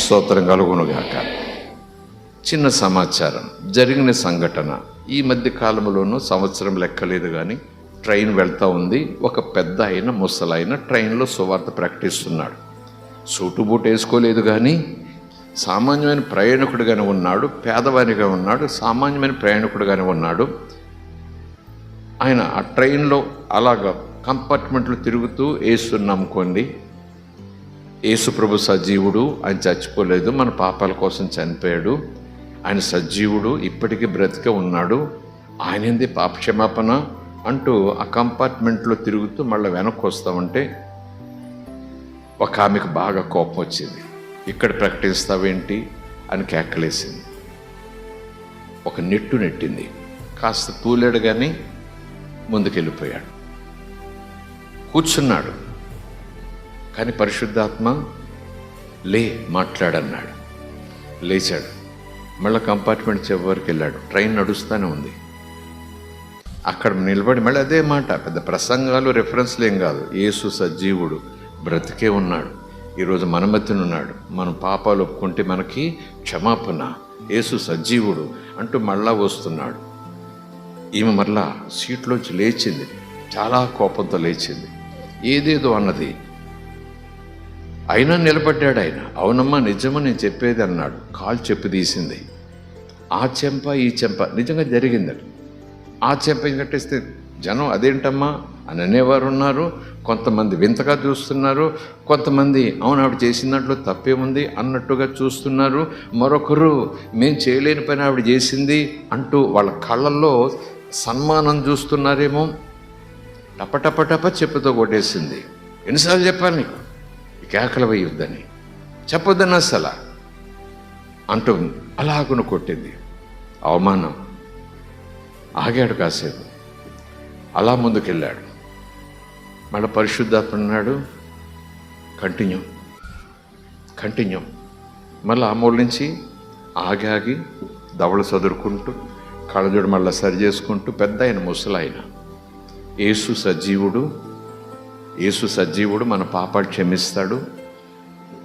స్తోత్రం కలుగునుగాక. చిన్న సమాచారం, జరిగిన సంఘటన. ఈ మధ్య కాలంలోనూ సంవత్సరం లెక్కలేదు కానీ ట్రైన్ వెళ్తూ ఉంది. ఒక పెద్ద అయిన ముసలైన ట్రైన్లో సువార్త ప్రకటిస్తున్నాడు. సూటు బూటు వేసుకోలేదు కానీ సామాన్యమైన ప్రయాణికుడిగానే ఉన్నాడు, పేదవానిగా ఉన్నాడు, సామాన్యమైన ప్రయాణికుడిగానే ఉన్నాడు. ఆయన ఆ ట్రైన్లో అలాగ కంపార్ట్మెంట్లు తిరుగుతూ యేసుని నమ్ముకోండి, యేసు ప్రభు సజీవుడు, ఆయన చచ్చిపోలేదు, మన పాపాల కోసం చనిపోయాడు, ఆయన సజీవుడు, ఇప్పటికీ బ్రతికే ఉన్నాడు, ఆయన ఏంది పాప క్షమాపణ అంటూ ఆ కంపార్ట్మెంట్లో తిరుగుతూ మళ్ళీ వెనక్కి వస్తామంటే ఒక ఆమెకు బాగా కోపం వచ్చింది. ఇక్కడ ప్రకటిస్తావేంటి అని కేకలేసింది. ఒక నెట్టు నెట్టింది. కాస్త తూలాడు కానీ ముందుకెళ్ళిపోయాడు. కూర్చున్నాడు. కానీ పరిశుద్ధాత్మ లే మాట్లాడన్నాడు. లేచాడు. మళ్ళీ కంపార్ట్మెంట్ చివరికి వెళ్ళాడు. ట్రైన్ నడుస్తూనే ఉంది. అక్కడ నిలబడి మళ్ళీ అదే మాట. పెద్ద ప్రసంగాలు రెఫరెన్స్లు ఏం కాదు. యేసు సజీవుడు, బ్రతికే ఉన్నాడు, ఈరోజు మన మధ్యన ఉన్నాడు, మనం పాపాలు ఒప్పుకుంటే మనకి క్షమాపణ, యేసు సజీవుడు అంటూ మళ్ళా వస్తున్నాడు. ఈమె మరలా సీట్లోంచి లేచింది. చాలా కోపంతో లేచింది. ఏదేదో అన్నది. అయినా నిలబడ్డాడు ఆయన. అవునమ్మా నిజమా నేను చెప్పేది అన్నాడు. కాలు చెప్పు తీసింది. ఆ చెంప ఈ చెంప నిజంగా జరిగిందట. ఆ చెంప కట్టేస్తే జనం అదేంటమ్మా అని అనేవారు ఉన్నారు. కొంతమంది వింతగా చూస్తున్నారు. కొంతమంది అవును ఆవిడ చేసిన దాంట్లో తప్పేముంది అన్నట్టుగా చూస్తున్నారు. మరొకరు మేము చేయలేని పని ఆవిడ చేసింది అంటూ వాళ్ళ కళ్ళల్లో సన్మానం చూస్తున్నారేమో. టపటపటప చెప్పుతో కొట్టేసింది. ఎన్నిసార్లు చెప్పాలి నీకు ఈ కేకలు వేయొద్దని, చెప్పొద్దని అసలు అంటూ అలాగును కొట్టింది. అవమానం. ఆగాడు కాసేపు. అలా ముందుకెళ్ళాడు. మళ్ళీ పరిశుద్ధాత్మ అన్నాడు కంటిన్యూ. మళ్ళీ ఆ మూల నుంచి ఆగి దవడ చదురుకుంటూ కళ్ళజోడు మళ్ళీ సరి చేసుకుంటూ పెద్ద ఆయన ముసలాయన. యేసు సజీవుడు, మన పాపాలు క్షమిస్తాడు,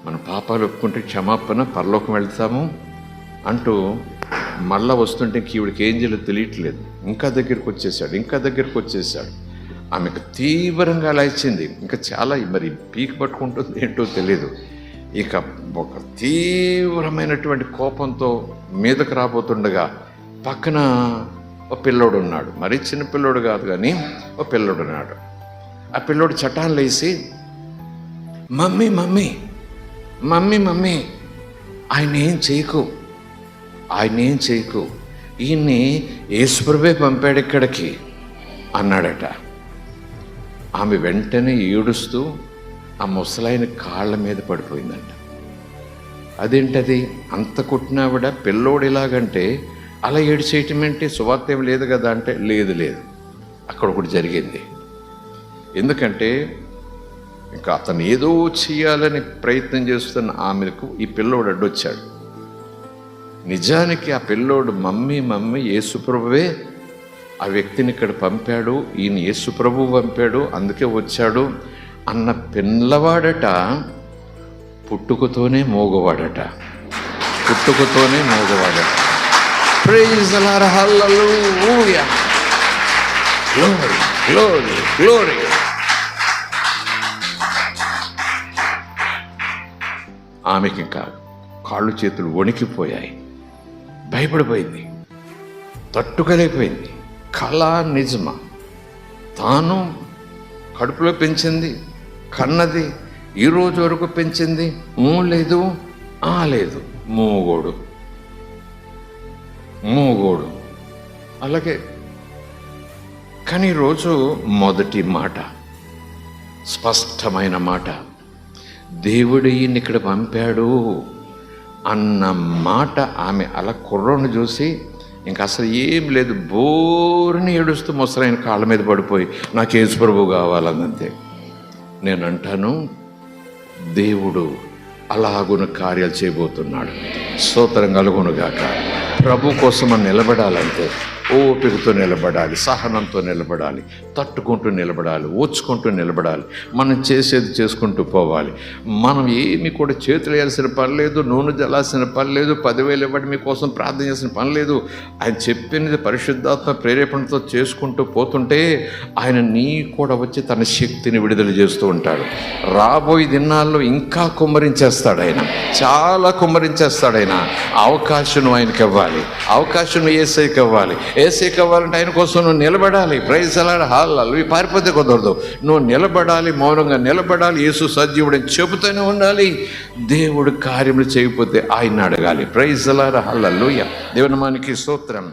మన పాపాలు ఒప్పుకుంటే క్షమాపణ, పరలోకం వెళ్తాము అంటూ మళ్ళా వస్తుంటే ఈవిడికి ఏం చేయాలో తెలియట్లేదు. ఇంకా దగ్గరికి వచ్చేసాడు. ఆమెకు తీవ్రంగా అలా ఇచ్చింది. ఇంకా చాలా మరి పీక్ పట్టుకుంటుంది ఏంటో తెలియదు. ఇక ఒక తీవ్రమైనటువంటి కోపంతో మీదకు రాబోతుండగా పక్కన ఒక పిల్లోడు ఉన్నాడు. మరీ చిన్న పిల్లోడు కాదు కానీ ఒక పిల్లోడు ఉన్నాడు. ఆ పిల్లోడు చటాన్ లేసి మమ్మీ ఆయన ఏం చేయకు, ఈయన్ని యేసుప్రభువే పంపాడు ఇక్కడికి అన్నాడట. ఆమె వెంటనే ఏడుస్తూ ఆ ముసలాయన కాళ్ళ మీద పడిపోయిందంట. అదేంటది అంత కొట్టినావిడ పిల్లోడు ఇలాగంటే అలా ఏడ్చేయటం ఏంటి, సువార్త ఏం లేదు కదా అంటే లేదు అక్కడ ఒకటి జరిగింది. ఎందుకంటే ఇంకా అతను ఏదో చేయాలని ప్రయత్నం చేస్తున్న ఆమెకు ఈ పిల్లోడు అడ్డొచ్చాడు. నిజానికి ఆ పిల్లోడు మమ్మీ యేసుప్రభువే ఆ వ్యక్తిని ఇక్కడ పంపాడు, ఈయన యేసుప్రభు పంపాడు అందుకే వచ్చాడు అన్న పిల్లవాడట పుట్టుకతోనే మోగవాడట. Praise the Lord, hallelujah, glory. ఆమెకి ఇంకా కాళ్ళు చేతులు వణికిపోయాయి. భయపడిపోయింది, తట్టుకోలేకపోయింది. కళ నిజమా? తాను కడుపులో పెంచింది, కన్నది, ఈరోజు వరకు పెంచింది, లేదు మూగోడు అలాగే. కానీ ఈరోజు మొదటి మాట, స్పష్టమైన మాట, దేవుడు ఈయన్ని ఇక్కడ పంపాడు అన్న మాట. ఆమె అలా కుర్రోని చూసి ఇంకా అసలు ఏం లేదు, బోరుని ఏడుస్తూ ముసలైన కాళ్ళ మీద పడిపోయి నాకు యేసు ప్రభువు కావాలన్నంతే. నేను అంటాను దేవుడు అలాగున కార్యాలు చేయబోతున్నాడు. స్తోత్రం కలుగునుగాక. ప్రభు కోసం మనం నిలబడాలంటే ఓపికతో నిలబడాలి, సహనంతో నిలబడాలి, తట్టుకుంటూ నిలబడాలి, ఓచుకుంటూ నిలబడాలి. మనం చేసేది చేసుకుంటూ పోవాలి. మనం ఏమి కూడా చేతులు వేయాల్సిన పని లేదు, నూనె జల్లాల్సిన పని లేదు, 10,000 ఇవ్వడం మీకోసం ప్రార్థన చేసిన పని లేదు. ఆయన చెప్పినది పరిశుద్ధాత్మ ప్రేరేపణతో చేసుకుంటూ పోతుంటే ఆయన నీ కూడా వచ్చి తన శక్తిని విడుదల చేస్తూ ఉంటాడు. రాబోయే దినాల్లో ఇంకా కుమ్మరించేస్తాడు ఆయన, చాలా కుమ్మరించేస్తాడు ఆయన. అవకాశం ఆయనకి ఇవ్వాలి, అవకాశం యేసయ్యకి ఇవ్వాలి. యేసయ్యకి ఇవ్వాలంటే ఆయన కోసం నువ్వు నిలబడాలి. ప్రైజ్ అలాడ్ హల్లెలూయా. పారిపోతే కుదరదు, నువ్వు నిలబడాలి, మౌనంగా నిలబడాలి. యేసు సజీవుడని చెబుతూనే ఉండాలి. దేవుడు కార్యములు చేయకపోతే ఆయన అడగాలి. ప్రైజ్ అలాడ్ హల్లెలూయా. దేవుని మనకి స్తోత్రం.